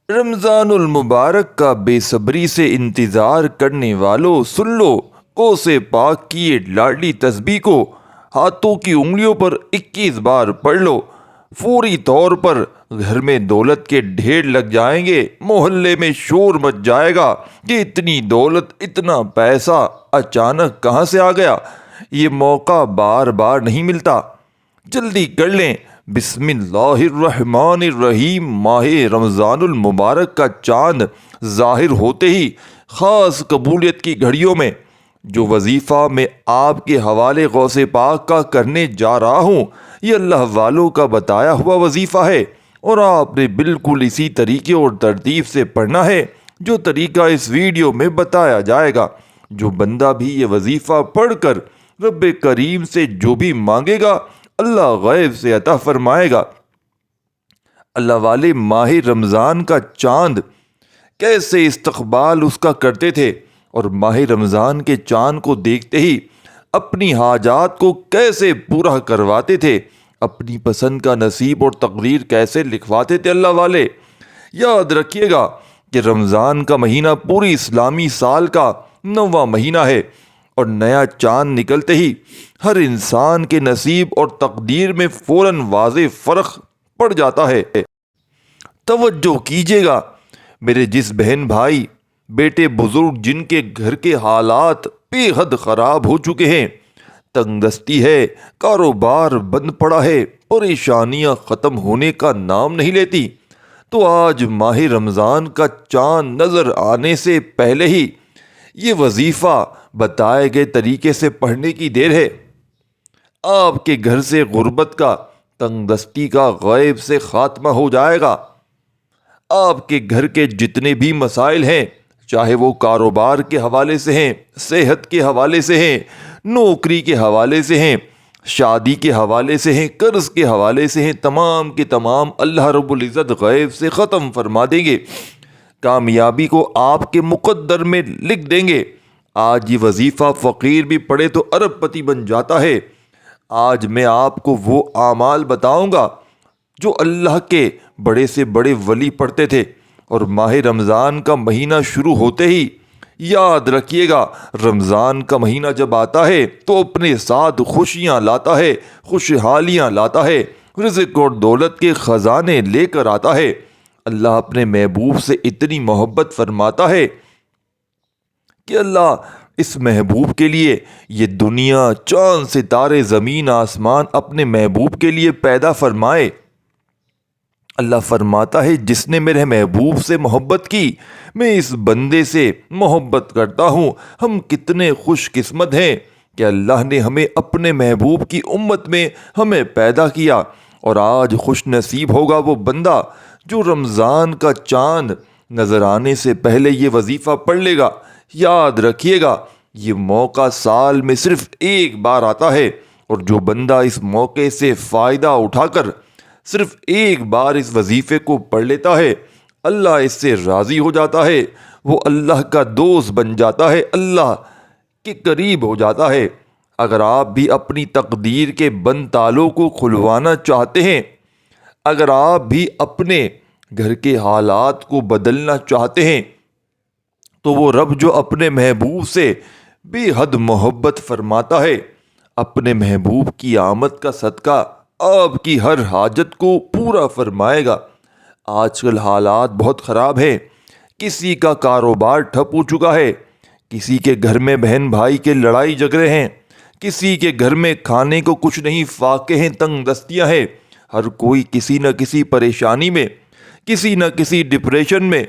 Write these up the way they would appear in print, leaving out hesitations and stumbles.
رمضان المبارک کا بے صبری سے انتظار کرنے والوں سن لو، کوسے پاک کی یہ لاڈلی تسبیح کو ہاتھوں کی انگلیوں پر 21 بار پڑھ لو۔ فوری طور پر گھر میں دولت کے ڈھیر لگ جائیں گے، محلے میں شور مچ جائے گا کہ اتنی دولت، اتنا پیسہ اچانک کہاں سے آ گیا۔ یہ موقع بار بار نہیں ملتا، جلدی کر لیں۔ بسم اللہ الرحمن الرحیم۔ ماہ رمضان المبارک کا چاند ظاہر ہوتے ہی خاص قبولیت کی گھڑیوں میں جو وظیفہ میں آپ کے حوالے غوث پاک کا کرنے جا رہا ہوں، یہ اللہ والوں کا بتایا ہوا وظیفہ ہے، اور آپ نے بالکل اسی طریقے اور ترتیب سے پڑھنا ہے جو طریقہ اس ویڈیو میں بتایا جائے گا۔ جو بندہ بھی یہ وظیفہ پڑھ کر رب کریم سے جو بھی مانگے گا، اللہ غیب سے عطا فرمائے گا۔ اللہ والے ماہ رمضان کا چاند کیسے استقبال اس کا کرتے تھے، اور ماہ رمضان کے چاند کو دیکھتے ہی اپنی حاجات کو کیسے پورا کرواتے تھے، اپنی پسند کا نصیب اور تقدیر کیسے لکھواتے تھے اللہ والے۔ یاد رکھیے گا کہ رمضان کا مہینہ پوری اسلامی سال کا 9واں مہینہ ہے، اور نیا چاند نکلتے ہی ہر انسان کے نصیب اور تقدیر میں فوراً واضح فرق پڑ جاتا ہے۔ توجہ کیجیے گا میرے جس بہن بھائی، بیٹے بزرگ جن کے گھر کے حالات بے حد خراب ہو چکے ہیں، تنگ دستی ہے، کاروبار بند پڑا ہے، پریشانیاں ختم ہونے کا نام نہیں لیتی، تو آج ماہ رمضان کا چاند نظر آنے سے پہلے ہی یہ وظیفہ بتائے گئے طریقے سے پڑھنے کی دیر ہے۔ آپ کے گھر سے غربت کا، تنگ دستی کا غیب سے خاتمہ ہو جائے گا۔ آپ کے گھر کے جتنے بھی مسائل ہیں، چاہے وہ کاروبار کے حوالے سے ہیں، صحت کے حوالے سے ہیں، نوکری کے حوالے سے ہیں، شادی کے حوالے سے ہیں، قرض کے حوالے سے ہیں، تمام کے تمام اللہ رب العزت غیب سے ختم فرما دیں گے، کامیابی کو آپ کے مقدر میں لکھ دیں گے۔ آج یہ وظیفہ فقیر بھی پڑھے تو ارب پتی بن جاتا ہے۔ آج میں آپ کو وہ اعمال بتاؤں گا جو اللہ کے بڑے سے بڑے ولی پڑھتے تھے، اور ماہ رمضان کا مہینہ شروع ہوتے ہی یاد رکھیے گا، رمضان کا مہینہ جب آتا ہے تو اپنے ساتھ خوشیاں لاتا ہے، خوشحالیاں لاتا ہے، رزق اور دولت کے خزانے لے کر آتا ہے۔ اللہ اپنے محبوب سے اتنی محبت فرماتا ہے کہ اللہ اس محبوب کے لیے یہ دنیا، چاند، ستارے، زمین، آسمان اپنے محبوب کے لیے پیدا فرمائے۔ اللہ فرماتا ہے جس نے میرے محبوب سے محبت کی، میں اس بندے سے محبت کرتا ہوں۔ ہم کتنے خوش قسمت ہیں کہ اللہ نے ہمیں اپنے محبوب کی امت میں ہمیں پیدا کیا، اور آج خوش نصیب ہوگا وہ بندہ جو رمضان کا چاند نظر آنے سے پہلے یہ وظیفہ پڑھ لے گا۔ یاد رکھیے گا یہ موقع سال میں صرف ایک بار آتا ہے، اور جو بندہ اس موقع سے فائدہ اٹھا کر صرف ایک بار اس وظیفے کو پڑھ لیتا ہے، اللہ اس سے راضی ہو جاتا ہے، وہ اللہ کا دوست بن جاتا ہے، اللہ کے قریب ہو جاتا ہے۔ اگر آپ بھی اپنی تقدیر کے بند تالوں کو کھلوانا چاہتے ہیں، اگر آپ بھی اپنے گھر کے حالات کو بدلنا چاہتے ہیں، تو وہ رب جو اپنے محبوب سے بے حد محبت فرماتا ہے، اپنے محبوب کی آمد کا صدقہ آپ کی ہر حاجت کو پورا فرمائے گا۔ آج کل حالات بہت خراب ہیں، کسی کا کاروبار ٹھپ ہو چکا ہے، کسی کے گھر میں بہن بھائی کے لڑائی جھگڑے ہیں، کسی کے گھر میں کھانے کو کچھ نہیں، فاقے ہیں، تنگ دستیاں ہیں، ہر کوئی کسی نہ کسی پریشانی میں، کسی نہ کسی ڈپریشن میں،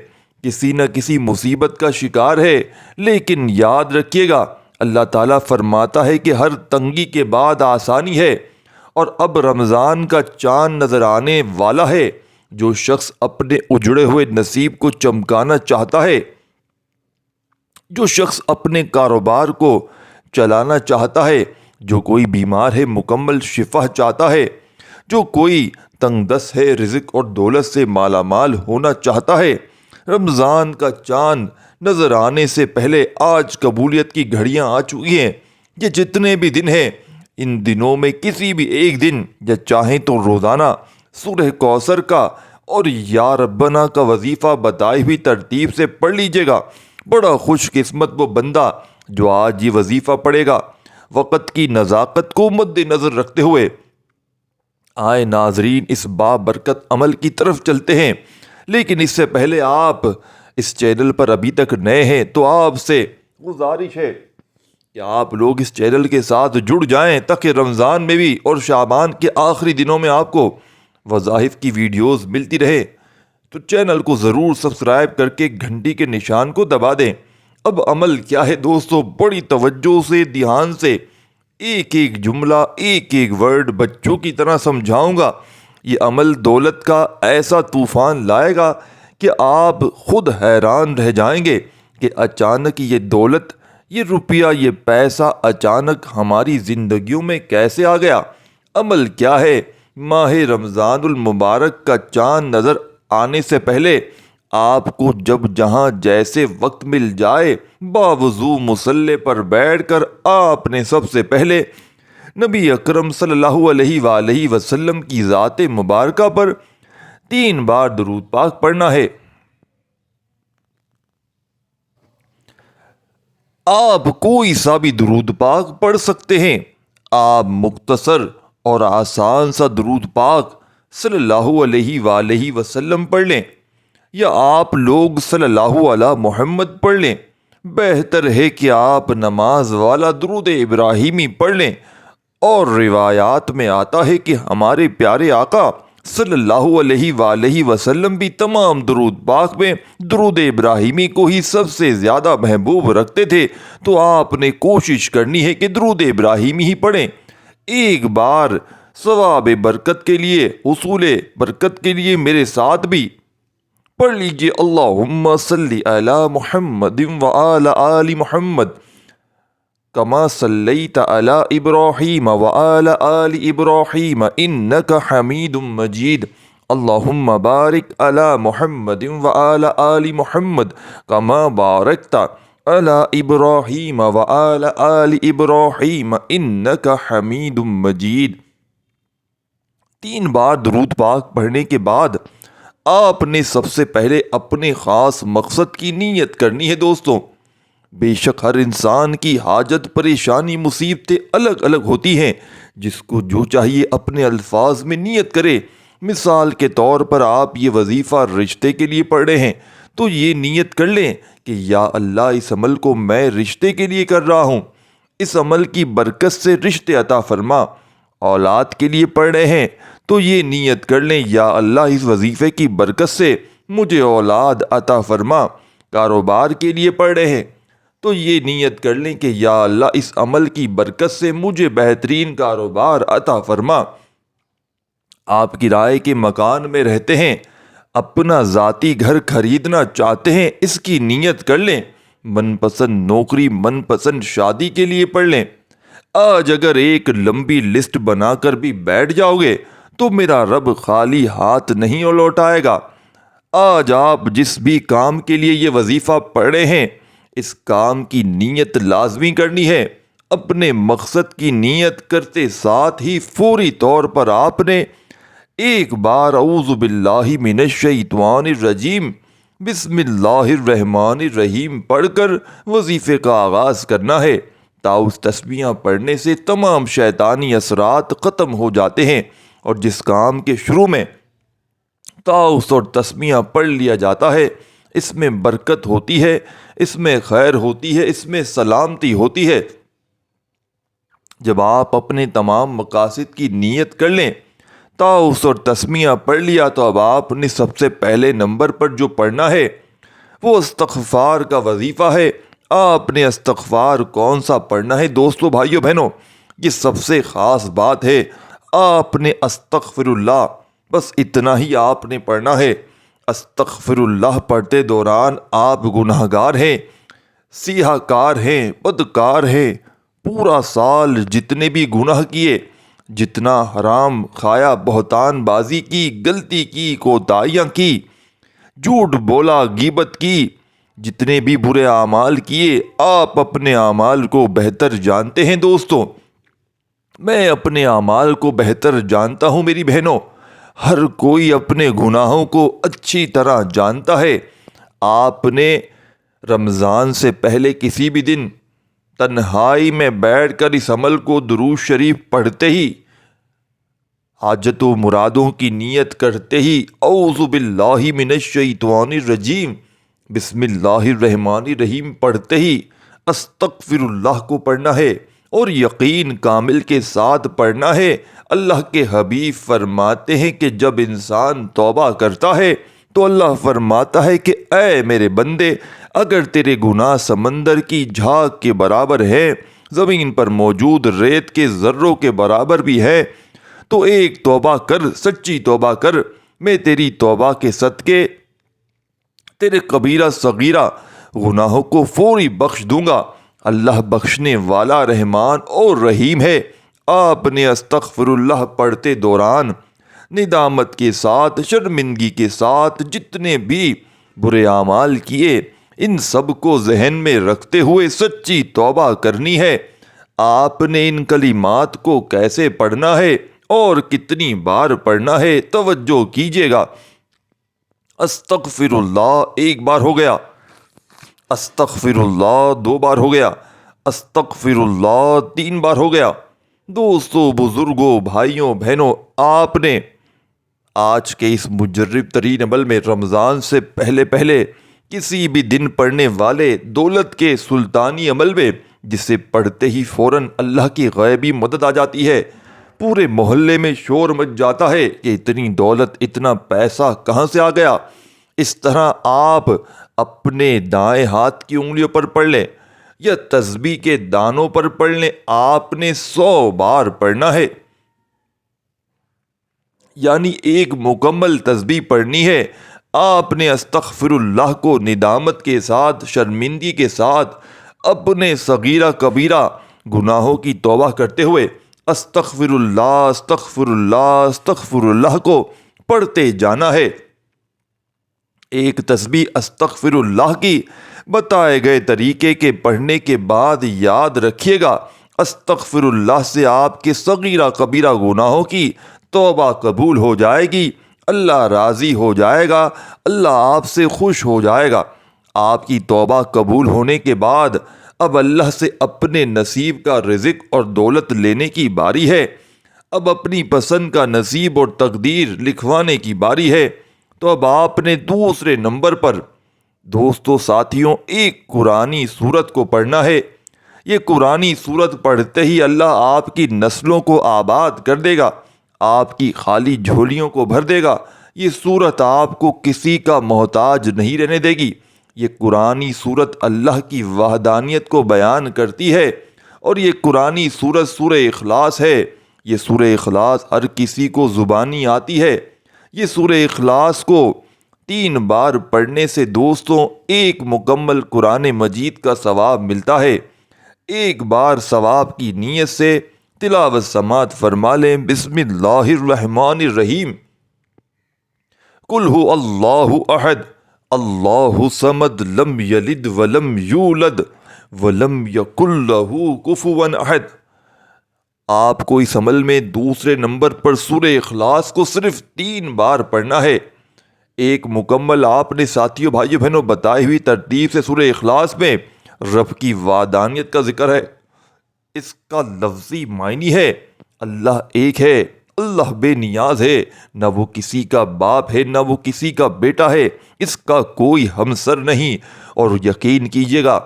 کسی نہ کسی مصیبت کا شکار ہے۔ لیکن یاد رکھیے گا اللہ تعالیٰ فرماتا ہے کہ ہر تنگی کے بعد آسانی ہے، اور اب رمضان کا چاند نظر آنے والا ہے۔ جو شخص اپنے اجڑے ہوئے نصیب کو چمکانا چاہتا ہے، جو شخص اپنے کاروبار کو چلانا چاہتا ہے، جو کوئی بیمار ہے مکمل شفا چاہتا ہے، جو کوئی تنگ دست ہے رزق اور دولت سے مالا مال ہونا چاہتا ہے، رمضان کا چاند نظر آنے سے پہلے آج قبولیت کی گھڑیاں آ چکی ہیں۔ یہ جتنے بھی دن ہیں، ان دنوں میں کسی بھی ایک دن، یا چاہیں تو روزانہ سورہ کوثر کا اور یا ربنا کا وظیفہ بتائی ہوئی ترتیب سے پڑھ لیجیے گا۔ بڑا خوش قسمت وہ بندہ جو آج یہ وظیفہ پڑھے گا۔ وقت کی نزاکت کو مد نظر رکھتے ہوئے آئے ناظرین اس بابرکت عمل کی طرف چلتے ہیں، لیکن اس سے پہلے آپ اس چینل پر ابھی تک نئے ہیں تو آپ سے گزارش ہے کہ آپ لوگ اس چینل کے ساتھ جڑ جائیں تاکہ رمضان میں بھی اور شعبان کے آخری دنوں میں آپ کو وظائف کی ویڈیوز ملتی رہے۔ تو چینل کو ضرور سبسکرائب کر کے گھنٹی کے نشان کو دبا دیں۔ اب عمل کیا ہے دوستو، بڑی توجہ سے دھیان سے ایک ایک جملہ ایک ایک ورڈ بچوں کی طرح سمجھاؤں گا۔ یہ عمل دولت کا ایسا طوفان لائے گا کہ آپ خود حیران رہ جائیں گے کہ اچانک یہ دولت، یہ روپیہ، یہ پیسہ اچانک ہماری زندگیوں میں کیسے آ گیا۔ عمل کیا ہے، ماہ رمضان المبارک کا چاند نظر آنے سے پہلے آپ کو جب جہاں جیسے وقت مل جائے باوضو مصلی پر بیٹھ کر آپ نے سب سے پہلے نبی اکرم صلی اللہ علیہ وآلہ وسلم کی ذات مبارکہ پر 3 بار درود پاک پڑھنا ہے۔ آپ کوئی سا بھی درود پاک پڑھ سکتے ہیں۔ آپ مختصر اور آسان سا درود پاک صلی اللہ علیہ وآلہ وسلم پڑھ لیں، یا آپ لوگ صلی اللہ علیہ محمد پڑھ لیں۔ بہتر ہے کہ آپ نماز والا درود ابراہیمی پڑھ لیں، اور روایات میں آتا ہے کہ ہمارے پیارے آقا صلی اللہ علیہ وآلہ وسلم بھی تمام درود پاک میں درود ابراہیمی کو ہی سب سے زیادہ محبوب رکھتے تھے۔ تو آپ نے کوشش کرنی ہے کہ درود ابراہیمی ہی پڑھیں۔ ایک بار ثواب برکت کے لیے، حصول برکت کے لیے میرے ساتھ بھی پڑھ لیجئے، اللہم صلی علی محمد وآل آل محمد کما صلیت علی ابراہیم وآل آل ابراہیم انک حمید مجید، اللہم بارک علی محمد وآل آل محمد کما بارکت علی ابراہیم وآل آل ابراہیم انک حمید مجید۔ 3 بار درود پاک پڑھنے کے بعد آپ نے سب سے پہلے اپنے خاص مقصد کی نیت کرنی ہے دوستوں۔ بے شک ہر انسان کی حاجت، پریشانی، مصیبتیں الگ الگ ہوتی ہیں، جس کو جو چاہیے اپنے الفاظ میں نیت کرے۔ مثال کے طور پر آپ یہ وظیفہ رشتے کے لیے پڑھ رہے ہیں تو یہ نیت کر لیں کہ یا اللہ اس عمل کو میں رشتے کے لیے کر رہا ہوں، اس عمل کی برکت سے رشتے عطا فرما۔ اولاد کے لیے پڑھ رہے ہیں تو یہ نیت کر لیں یا اللہ اس وظیفے کی برکت سے مجھے اولاد عطا فرما۔ کاروبار کے لیے پڑھ رہے ہیں تو یہ نیت کر لیں کہ یا اللہ اس عمل کی برکت سے مجھے بہترین کاروبار عطا فرما۔ آپ کرائے کے مکان میں رہتے ہیں، اپنا ذاتی گھر خریدنا چاہتے ہیں، اس کی نیت کر لیں۔ من پسند نوکری، من پسند شادی کے لیے پڑھ لیں۔ آج اگر ایک لمبی لسٹ بنا کر بھی بیٹھ جاؤ گے تو میرا رب خالی ہاتھ نہیں لوٹائے گا۔ آج آپ جس بھی کام کے لیے یہ وظیفہ پڑھ رہے ہیں، اس کام کی نیت لازمی کرنی ہے۔ اپنے مقصد کی نیت کرتے ساتھ ہی فوری طور پر آپ نے ایک بار اعوذ باللہ من الشیطان الرجیم بسم اللہ الرحمن الرحیم پڑھ کر وظیفے کا آغاز کرنا ہے۔ تاؤس تسبیحاں پڑھنے سے تمام شیطانی اثرات ختم ہو جاتے ہیں، اور جس کام کے شروع میں تاؤس اور تسبیحاں پڑھ لیا جاتا ہے اس میں برکت ہوتی ہے، اس میں خیر ہوتی ہے، اس میں سلامتی ہوتی ہے۔ جب آپ اپنے تمام مقاصد کی نیت کر لیں، تاؤس اور تسبیحاں پڑھ لیا، تو اب آپ نے سب سے پہلے نمبر پر جو پڑھنا ہے وہ استغفار کا وظیفہ ہے۔ آپ نے استغفار کون سا پڑھنا ہے دوستو، بھائیو بہنوں، یہ سب سے خاص بات ہے۔ آپ نے استغفر اللہ، بس اتنا ہی آپ نے پڑھنا ہے۔ استغفر اللہ پڑھتے دوران آپ گناہ گار ہیں، سیاہ کار ہیں، بدکار ہیں، پورا سال جتنے بھی گناہ کیے، جتنا حرام کھایا، بہتان بازی کی، غلطی کی، کوتاہیاں کی، جھوٹ بولا، غیبت کی، جتنے بھی برے اعمال کیے، آپ اپنے اعمال کو بہتر جانتے ہیں دوستوں۔ میں اپنے اعمال کو بہتر جانتا ہوں میری بہنوں۔ ہر کوئی اپنے گناہوں کو اچھی طرح جانتا ہے۔ آپ نے رمضان سے پہلے کسی بھی دن تنہائی میں بیٹھ کر اس عمل کو درود شریف پڑھتے ہی، حاجت و مرادوں کی نیت کرتے ہی، اعوذ باللہ من الشیطان الرجیم بسم اللہ الرحمن الرحیم پڑھتے ہی استغفر اللہ کو پڑھنا ہے، اور یقین کامل کے ساتھ پڑھنا ہے۔ اللہ کے حبیب فرماتے ہیں کہ جب انسان توبہ کرتا ہے تو اللہ فرماتا ہے کہ اے میرے بندے، اگر تیرے گناہ سمندر کی جھاگ کے برابر ہے، زمین پر موجود ریت کے ذروں کے برابر بھی ہے، تو ایک توبہ کر، سچی توبہ کر، میں تیری توبہ کے صدقے تیرے کبیرہ صغیرہ گناہوں کو فوری بخش دوں گا۔ اللہ بخشنے والا رحمان اور رحیم ہے۔ آپ نے استغفر اللہ پڑھتے دوران ندامت کے ساتھ، شرمندگی کے ساتھ جتنے بھی برے اعمال کیے، ان سب کو ذہن میں رکھتے ہوئے سچی توبہ کرنی ہے۔ آپ نے ان کلمات کو کیسے پڑھنا ہے اور کتنی بار پڑھنا ہے، توجہ کیجیے گا۔ استغفر اللہ ایک بار ہو گیا، استغفر اللہ دو بار ہو گیا، استغفر اللہ تین بار ہو گیا۔ دوستوں، بزرگوں، بھائیوں، بہنوں، آپ نے آج کے اس مجرب ترین عمل میں رمضان سے پہلے کسی بھی دن پڑھنے والے دولت کے سلطانی عمل میں، جسے پڑھتے ہی فوراً اللہ کی غیبی مدد آ جاتی ہے، پورے محلے میں شور مچ جاتا ہے کہ اتنی دولت، اتنا پیسہ کہاں سے آ گیا۔ اس طرح آپ اپنے دائیں ہاتھ کی انگلیوں پر پڑھ لیں یا تسبیح کے دانوں پر پڑھ لیں، آپ نے 100 بار پڑھنا ہے، یعنی ایک مکمل تسبیح پڑھنی ہے۔ آپ نے استغفر اللہ کو ندامت کے ساتھ، شرمندگی کے ساتھ، اپنے صغیرہ کبیرہ گناہوں کی توبہ کرتے ہوئے استغفر اللہ، استغفر اللہ، استغفر اللہ کو پڑھتے جانا ہے۔ ایک تسبیح استغفر اللہ کی بتائے گئے طریقے کے پڑھنے کے بعد یاد رکھیے گا، استغفر اللہ سے آپ کے صغیرہ کبیرہ گناہوں کی توبہ قبول ہو جائے گی، اللہ راضی ہو جائے گا، اللہ آپ سے خوش ہو جائے گا۔ آپ کی توبہ قبول ہونے کے بعد اب اللہ سے اپنے نصیب کا رزق اور دولت لینے کی باری ہے، اب اپنی پسند کا نصیب اور تقدیر لکھوانے کی باری ہے۔ تو اب آپ نے دوسرے نمبر پر دوستوں، ساتھیوں، ایک قرآنی سورت کو پڑھنا ہے۔ یہ قرآنی سورت پڑھتے ہی اللہ آپ کی نسلوں کو آباد کر دے گا، آپ کی خالی جھولیوں کو بھر دے گا۔ یہ سورت آپ کو کسی کا محتاج نہیں رہنے دے گی۔ یہ قرآنی سورت اللہ کی وحدانیت کو بیان کرتی ہے، اور یہ قرآنی سورت سورہ اخلاص ہے۔ یہ سورہ اخلاص ہر کسی کو زبانی آتی ہے۔ یہ سورہ اخلاص کو 3 بار پڑھنے سے دوستوں ایک مکمل قرآن مجید کا ثواب ملتا ہے۔ ایک بار ثواب کی نیت سے تلاوت سماعت فرما لیں۔ بسم اللہ الرحمن الرحیم۔ قل هو اللہ احد اللہ صمد لم یلد ولم یولد ولم یکن لہ کفوا احد۔ آپ کو اس عمل میں دوسرے نمبر پر سورہ اخلاص کو صرف 3 بار پڑھنا ہے۔ ایک مکمل آپ نے ساتھیوں، بھائیوں، بہنوں بتائی ہوئی ترتیب سے سورہ اخلاص میں رب کی وحدانیت کا ذکر ہے۔ اس کا لفظی معنی ہے اللہ ایک ہے، اللہ بے نیاز ہے، نہ وہ کسی کا باپ ہے، نہ وہ کسی کا بیٹا ہے، اس کا کوئی ہمسر نہیں۔ اور یقین کیجیے گا،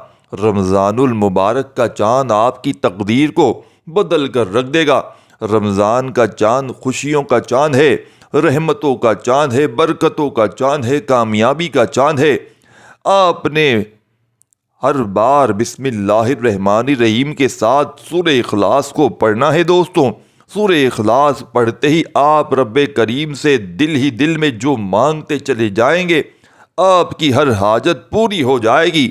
رمضان المبارک کا چاند آپ کی تقدیر کو بدل کر رکھ دے گا۔ رمضان کا چاند خوشیوں کا چاند ہے، رحمتوں کا چاند ہے، برکتوں کا چاند ہے، کامیابی کا چاند ہے۔ آپ نے ہر بار بسم اللہ الرحمن الرحیم کے ساتھ سورہ اخلاص کو پڑھنا ہے۔ دوستوں، سورہ اخلاص پڑھتے ہی آپ رب کریم سے دل ہی دل میں جو مانگتے چلے جائیں گے، آپ کی ہر حاجت پوری ہو جائے گی۔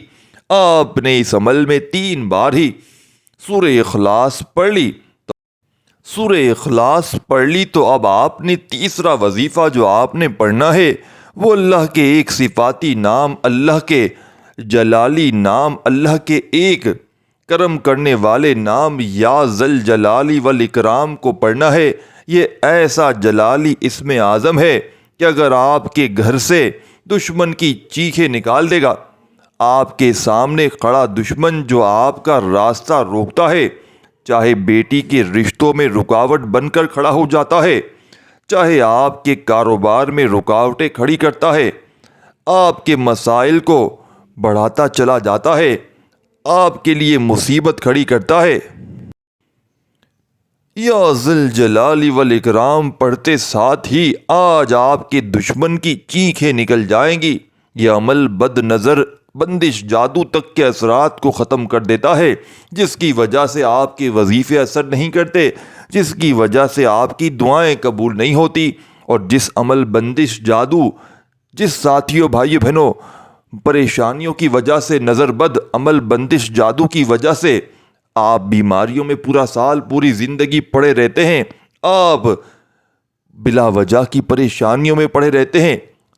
آپ نے اس عمل میں 3 بار ہی سورہ اخلاص پڑھ لی، سورہ اخلاص پڑھ لی تو اب آپ نے تیسرا وظیفہ جو آپ نے پڑھنا ہے وہ اللہ کے ایک صفاتی نام، اللہ کے جلالی نام، اللہ کے ایک کرم کرنے والے نام یا ذل جلالی والاکرام کو پڑھنا ہے۔ یہ ایسا جلالی اسم اعظم ہے کہ اگر آپ کے گھر سے دشمن کی چیخیں نکال دے گا، آپ کے سامنے کھڑا دشمن جو آپ کا راستہ روکتا ہے، چاہے بیٹی کے رشتوں میں رکاوٹ بن کر کھڑا ہو جاتا ہے، چاہے آپ کے کاروبار میں رکاوٹیں کھڑی کرتا ہے، آپ کے مسائل کو بڑھاتا چلا جاتا ہے، آپ کے لیے مصیبت کھڑی کرتا ہے، یا ذل جلال والاکرام پڑھتے ساتھ ہی آج آپ کے دشمن کی چیخیں نکل جائیں گی۔ یہ عمل بد نظر، بندش، جادو تک کے اثرات کو ختم کر دیتا ہے، جس کی وجہ سے آپ کے وظیفے اثر نہیں کرتے، جس کی وجہ سے آپ کی دعائیں قبول نہیں ہوتی، اور جس عمل، بندش، جادو، جس ساتھیوں، بھائیو بہنوں، پریشانیوں کی وجہ سے، نظر بد، عمل، بندش، جادو کی وجہ سے آپ بیماریوں میں پورا سال، پوری زندگی پڑے رہتے ہیں، آپ بلا وجہ کی پریشانیوں میں پڑے رہتے ہیں،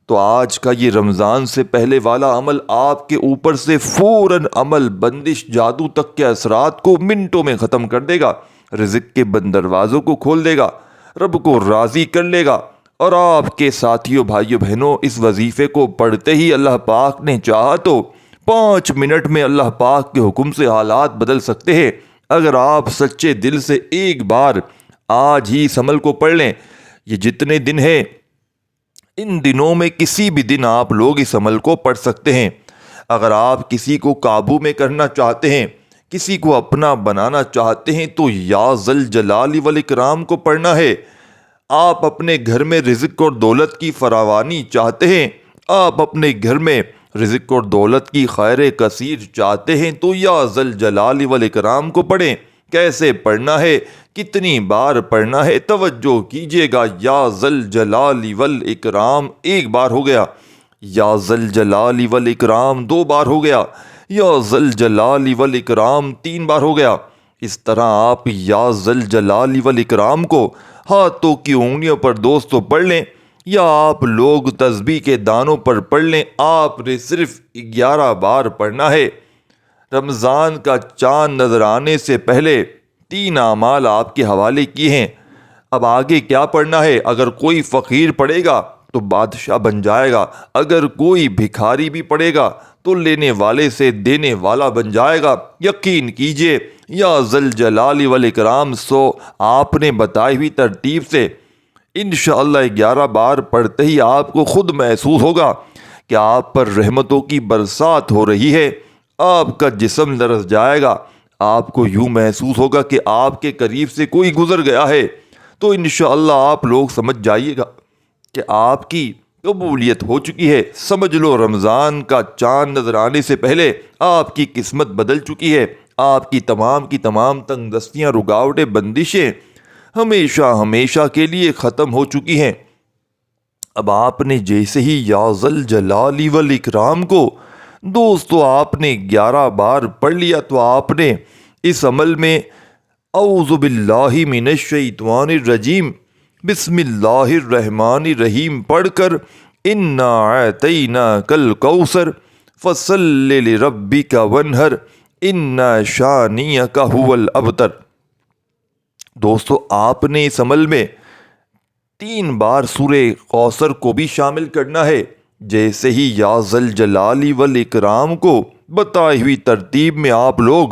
تو آج کا یہ رمضان سے پہلے والا عمل آپ کے اوپر سے فوراً عمل، بندش، جادو تک کے اثرات کو منٹوں میں ختم کر دے گا، رزق کے بند دروازوں کو کھول دے گا، رب کو راضی کر لے گا، اور آپ کے ساتھیوں، بھائیوں بہنوں، اس وظیفے کو پڑھتے ہی اللہ پاک نے چاہا تو 5 منٹ میں اللہ پاک کے حکم سے حالات بدل سکتے ہیں۔ اگر آپ سچے دل سے ایک بار آج ہی اس عمل کو پڑھ لیں، یہ جتنے دن ہیں، ان دنوں میں کسی بھی دن آپ لوگ اس عمل کو پڑھ سکتے ہیں۔ اگر آپ کسی کو قابو میں کرنا چاہتے ہیں، کسی کو اپنا بنانا چاہتے ہیں، تو یا ذل جلال والاکرام کو پڑھنا ہے۔ آپ اپنے گھر میں رزق اور دولت کی فراوانی چاہتے ہیں، آپ اپنے گھر میں رزق اور دولت کی خیر کثیر چاہتے ہیں، تو یا ذل جلال والاکرام کو پڑھیں۔ کیسے پڑھنا ہے، کتنی بار پڑھنا ہے، توجہ کیجیے گا۔ یا ذل جلال والاکرام 1 بار ہو گیا، یا ذل جلال والاکرام 2 بار ہو گیا، یا ذل جلال والاکرام 3 بار ہو گیا۔ اس طرح آپ یا ذل جلال والاکرام کو ہاتھوں کی انگلیوں پر دوستو پڑھ لیں، یا آپ لوگ تسبیح کے دانوں پر پڑھ لیں۔ آپ نے صرف 11 بار پڑھنا ہے۔ رمضان کا چاند نظر آنے سے پہلے 3 اعمال آپ کے حوالے کیے ہیں۔ اب آگے کیا پڑھنا ہے؟ اگر کوئی فقیر پڑھے گا تو بادشاہ بن جائے گا، اگر کوئی بھکاری بھی پڑھے گا تو لینے والے سے دینے والا بن جائے گا۔ یقین کیجئے، یا ذل جلال والاکرام آپ نے بتائی ہوئی ترتیب سے انشاءاللہ 11 بار پڑھتے ہی آپ کو خود محسوس ہوگا کہ آپ پر رحمتوں کی برسات ہو رہی ہے، آپ کا جسم لرز جائے گا، آپ کو یوں محسوس ہوگا کہ آپ کے قریب سے کوئی گزر گیا ہے۔ تو انشاءاللہ آپ لوگ سمجھ جائیے گا کہ آپ کی قبولیت ہو چکی ہے۔ سمجھ لو رمضان کا چاند نظر آنے سے پہلے آپ کی قسمت بدل چکی ہے، آپ کی تمام تنگ دستیاں، رکاوٹیں، بندشیں ہمیشہ ہمیشہ کے لیے ختم ہو چکی ہیں۔ اب آپ نے جیسے ہی یا ذل جلال والاکرام کو دوستو آپ نے 11 بار پڑھ لیا، تو آپ نے اس عمل میں اعوذ باللہ من الشیطان الرجیم بسم اللہ الرحمن الرحیم پڑھ کر انا اعطیناک الکوثر فصل لربک وانحر ان شانئک ھو الابتر۔ دوستو آپ نے اس عمل میں 3 بار سورہ کوثر کو بھی شامل کرنا ہے۔ جیسے ہی یا ذل جلال والاکرام کو بتائی ہوئی ترتیب میں آپ لوگ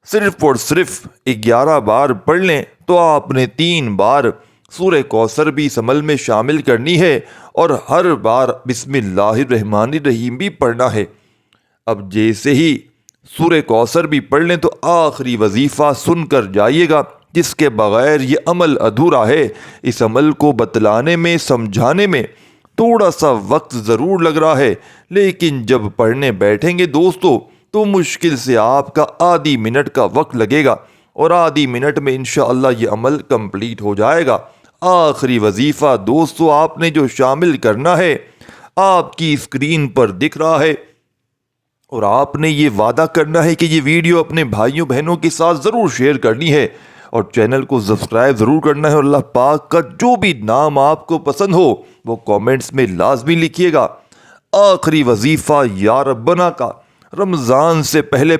صرف اور صرف 11 بار پڑھ لیں، تو آپ نے 3 بار سورہ کوثر بھی اس عمل میں شامل کرنی ہے، اور ہر بار بسم اللہ الرحمن الرحیم بھی پڑھنا ہے۔ اب جیسے ہی سورہ کوثر بھی پڑھ لیں تو آخری وظیفہ سن کر جائیے گا، جس کے بغیر یہ عمل ادھورا ہے۔ اس عمل کو بتلانے میں، سمجھانے میں تھوڑا سا وقت ضرور لگ رہا ہے، لیکن جب پڑھنے بیٹھیں گے دوستو تو مشکل سے آپ کا آدھی منٹ کا وقت لگے گا، اور آدھی منٹ میں انشاءاللہ یہ عمل کمپلیٹ ہو جائے گا۔ آخری وظیفہ دوستو آپ نے جو شامل کرنا ہے آپ کی اسکرین پر دکھ رہا ہے، اور آپ نے یہ وعدہ کرنا ہے کہ یہ ویڈیو اپنے بھائیوں بہنوں کے ساتھ ضرور شیئر کرنی ہے، اور چینل کو سبسکرائب ضرور کرنا ہے، اور اللہ پاک کا جو بھی نام آپ کو پسند ہو وہ کومنٹس میں لازمی لکھیے گا۔ آخری وظیفہ یا ربنا کا رمضان سے پہلے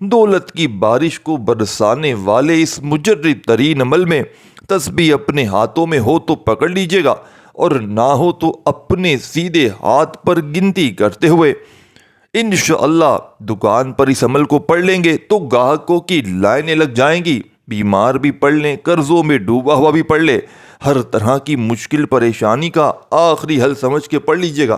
دولت کی بارش کو برسانے والے اس مجرب ترین عمل میں تسبیح اپنے ہاتھوں میں ہو تو پکڑ لیجئے گا، اور نہ ہو تو اپنے سیدھے ہاتھ پر گنتی کرتے ہوئے انشاءاللہ دکان پر اس عمل کو پڑھ لیں گے تو گاہکوں کی لائنیں لگ جائیں گی۔ بیمار بھی پڑھ لیں، قرضوں میں ڈوبا ہوا بھی پڑھ لے، ہر طرح کی مشکل پریشانی کا آخری حل سمجھ کے پڑھ لیجئے گا۔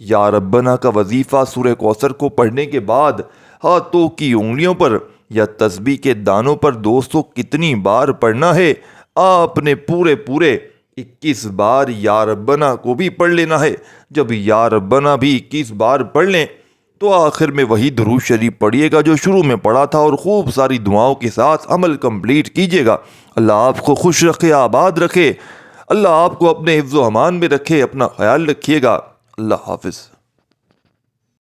یا ربنا کا وظیفہ سورہ کوثر کو پڑھنے کے بعد ہاتھوں کی انگلیوں پر یا تسبیح کے دانوں پر دوستوں کتنی بار پڑھنا ہے؟ آپ نے پورے 21 بار یا ربنا کو بھی پڑھ لینا ہے۔ جب یا ربنا بھی 21 بار پڑھ لیں تو آخر میں وہی درود شریف پڑھیے گا جو شروع میں پڑھا تھا، اور خوب ساری دعاؤں کے ساتھ عمل کمپلیٹ کیجیے گا۔ اللہ آپ کو خوش رکھے، آباد رکھے، اللہ آپ کو اپنے حفظ و امان میں رکھے۔ اپنا خیال رکھیے گا۔ اللہ حافظ۔